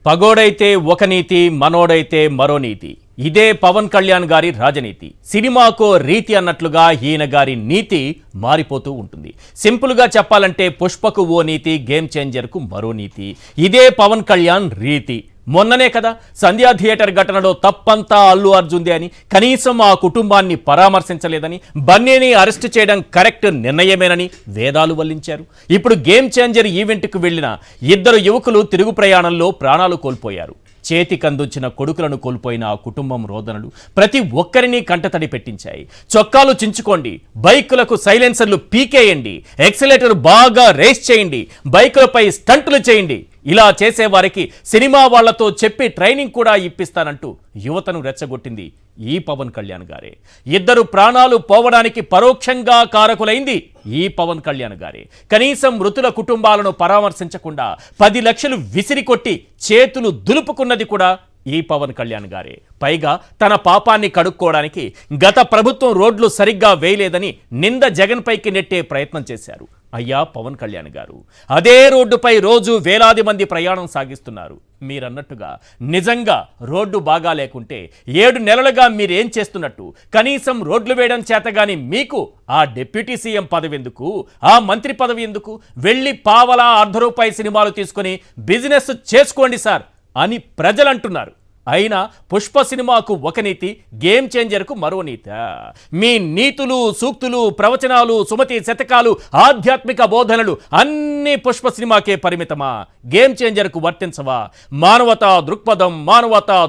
పగోడైతే ఒక నీతి, మనోడైతే మరో నీతి. ఇదే పవన్ కళ్యాణ్ గారి రాజనీతి. సినిమాకో రీతి అన్నట్లుగా ఈయన గారి నీతి మారిపోతూ ఉంటుంది. సింపుల్గా చెప్పాలంటే పుష్పకు ఓ నీతి, గేమ్ చేంజర్కు మరో నీతి. ఇదే పవన్ కళ్యాణ్ రీతి. మొన్ననే కదా సంధ్యా థియేటర్ ఘటనలో తప్పంతా అల్లు అర్జున్దే అని, కనీసం ఆ కుటుంబాన్ని పరామర్శించలేదని, బన్నీని అరెస్ట్ చేయడం కరెక్ట్ నిర్ణయమేనని వేదాలు వల్లించారు. ఇప్పుడు గేమ్ చేంజర్ ఈవెంట్కు వెళ్లిన ఇద్దరు యువకులు తిరుగు ప్రయాణంలో ప్రాణాలు కోల్పోయారు. చేతికందుంచిన కొడుకులను కోల్పోయిన ఆ కుటుంబం రోదనలు ప్రతి ఒక్కరిని కంటతడి పెట్టించాయి. చొక్కాలు చించుకోండి, బైకులకు సైలెన్సర్లు పీకేయండి, ఎక్సలేటర్ బాగా రేస్ చేయండి, బైకులపై స్టంట్లు చేయండి. ఇలా చేసేవారికి సినిమా వాళ్లతో చెప్పి ట్రైనింగ్ కూడా ఇప్పిస్తానంటూ యువతను రెచ్చగొట్టింది ఈ పవన్ కళ్యాణ్ గారే. ఇద్దరు ప్రాణాలు పోవడానికి పరోక్షంగా కారకులైంది ఈ పవన్ కళ్యాణ్ గారే. కనీసం మృతుల కుటుంబాలను పరామర్శించకుండా 10 లక్షలు విసిరికొట్టి చేతులు దులుపుకున్నది కూడా ఈ పవన్ కళ్యాణ్ గారే. పైగా తన పాపాన్ని కడుక్కోవడానికి గత ప్రభుత్వం రోడ్లు సరిగ్గా వేయలేదని నింద జగన్ పైకి నెట్టే ప్రయత్నం చేశారు. అయ్యా పవన్ కళ్యాణ్ గారు, అదే రోడ్డుపై రోజు వేలాది మంది ప్రయాణం సాగిస్తున్నారు. మీరన్నట్టుగా నిజంగా రోడ్డు బాగా లేకుంటే 7 నెలలుగా మీరేం చేస్తున్నట్టు? కనీసం రోడ్లు వేయడం చేతగాని మీకు ఆ డిప్యూటీ సీఎం పదవి ఎందుకు? ఆ మంత్రి పదవి ఎందుకు? వెళ్ళి పావలా ₹1 సినిమాలు తీసుకొని బిజినెస్ చేసుకోండి సార్ అని ప్రజలు అంటున్నారు. అయినా పుష్ప సినిమాకు ఒక నీతి, గేమ్ చేంజర్కు మరో నీతి. మీ నీతులు, సూక్తులు, ప్రవచనాలు, సుమతి శతకాలు, ఆధ్యాత్మిక బోధనలు అన్నీ పుష్ప సినిమాకే పరిమితమా? గేమ్ చేంజర్కు వర్తించవా? మానవతా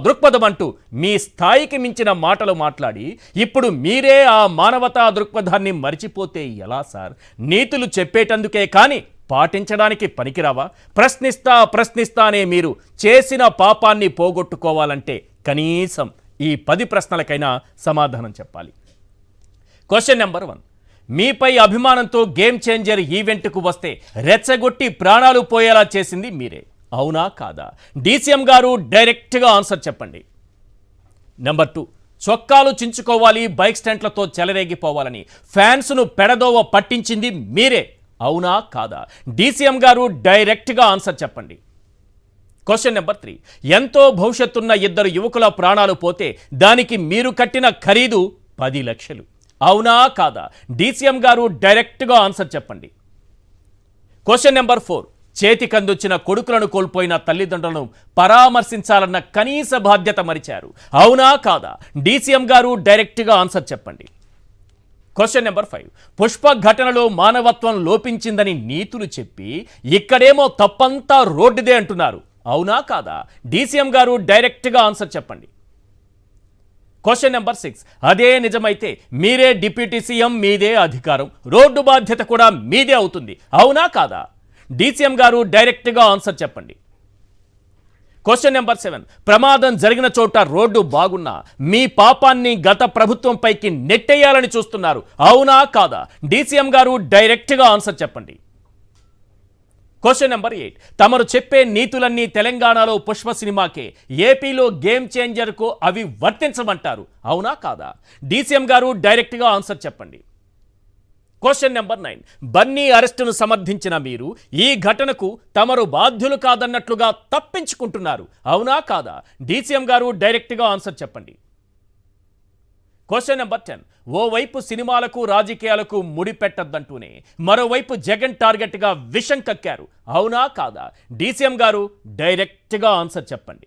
దృక్పథం అంటూ మీ స్థాయికి మించిన మాటలు మాట్లాడి ఇప్పుడు మీరే ఆ మానవతా దృక్పథాన్ని మరిచిపోతే ఎలా సార్? నీతులు చెప్పేటందుకే కానీ పాటించడానికి పనికిరావా? ప్రశ్నిస్తానే మీరు చేసిన పాపాన్ని పోగొట్టుకోవాలంటే కనీసం ఈ 10 ప్రశ్నలకైనా సమాధానం చెప్పాలి. క్వశ్చన్ నెంబర్ 1, మీపై అభిమానంతో గేమ్ చేంజర్ ఈవెంట్కు వస్తే రెచ్చగొట్టి ప్రాణాలు పోయేలా చేసింది మీరే, అవునా కాదా? డీసీఎం గారు డైరెక్ట్గా ఆన్సర్ చెప్పండి. నెంబర్ 2, చొక్కాలు చించుకోవాలి, బైక్ స్టంట్లతో చెలరేగిపోవాలని ఫ్యాన్స్ను పెడదోవ పట్టించింది మీరే, అవునా కాదా? డీసీఎం గారు డైరెక్ట్గా ఆన్సర్ చెప్పండి. క్వశ్చన్ నెంబర్ 3, ఎంతో భవిష్యత్తున్న ఇద్దరు యువకుల ప్రాణాలు పోతే దానికి మీరు కట్టిన ఖరీదు 10 లక్షలు, అవునా కాదా? డీసీఎం గారు డైరెక్ట్గా ఆన్సర్ చెప్పండి. క్వశ్చన్ నెంబర్ 4, చేతికందొచ్చిన కొడుకులను కోల్పోయిన తల్లిదండ్రులను పరామర్శించాలన్న కనీస బాధ్యత మరిచారు, అవునా కాదా? డీసీఎం గారు డైరెక్ట్గా ఆన్సర్ చెప్పండి. క్వశ్చన్ నెంబర్ 5, పుష్ప ఘటనలో మానవత్వం లోపించిందని నీతులు చెప్పి ఇక్కడేమో తప్పంతా రోడ్డుదే అంటున్నారు, అవునా కాదా? డీసీఎం గారు డైరెక్ట్గా ఆన్సర్ చెప్పండి. క్వశ్చన్ నెంబర్ 6, అదే నిజమైతే మీరే డిప్యూటీ సీఎం, మీదే అధికారం, రోడ్డు బాధ్యత కూడా మీదే అవుతుంది, అవునా కాదా? డీసీఎం గారు డైరెక్ట్గా ఆన్సర్ చెప్పండి. క్వశ్చన్ నెంబర్ 7, ప్రమాదం జరిగిన చోట రోడ్డు బాగున్నా మీ పాపాన్ని గత ప్రభుత్వం పైకి నెట్టేయాలని చూస్తున్నారు, అవునా కాదా? డీసీఎం గారు డైరెక్ట్గా ఆన్సర్ చెప్పండి. క్వశ్చన్ నెంబర్ 8, తమరు చెప్పే నీతులన్నీ తెలంగాణలో పుష్ప సినిమాకే, ఏపీలో గేమ్ చేంజర్కు అవి వర్తించమంటారు, అవునా కాదా? డీసీఎం గారు డైరెక్ట్గా ఆన్సర్ చెప్పండి. క్వశ్చన్ నెంబర్ 9, బన్నీ అరెస్టును సమర్థించిన మీరు ఈ ఘటనకు తమరు బాధ్యులు కాదన్నట్లుగా తప్పించుకుంటున్నారు, అవునా కాదా? డీసీఎం గారు డైరెక్ట్గా ఆన్సర్ చెప్పండి. క్వశ్చన్ నెంబర్ 10, ఓవైపు సినిమాలకు రాజకీయాలకు ముడిపెట్టద్దంటూనే మరోవైపు జగన్ టార్గెట్గా విషం కక్కారు, అవునా కాదా? డీసీఎం గారు డైరెక్ట్గా ఆన్సర్ చెప్పండి.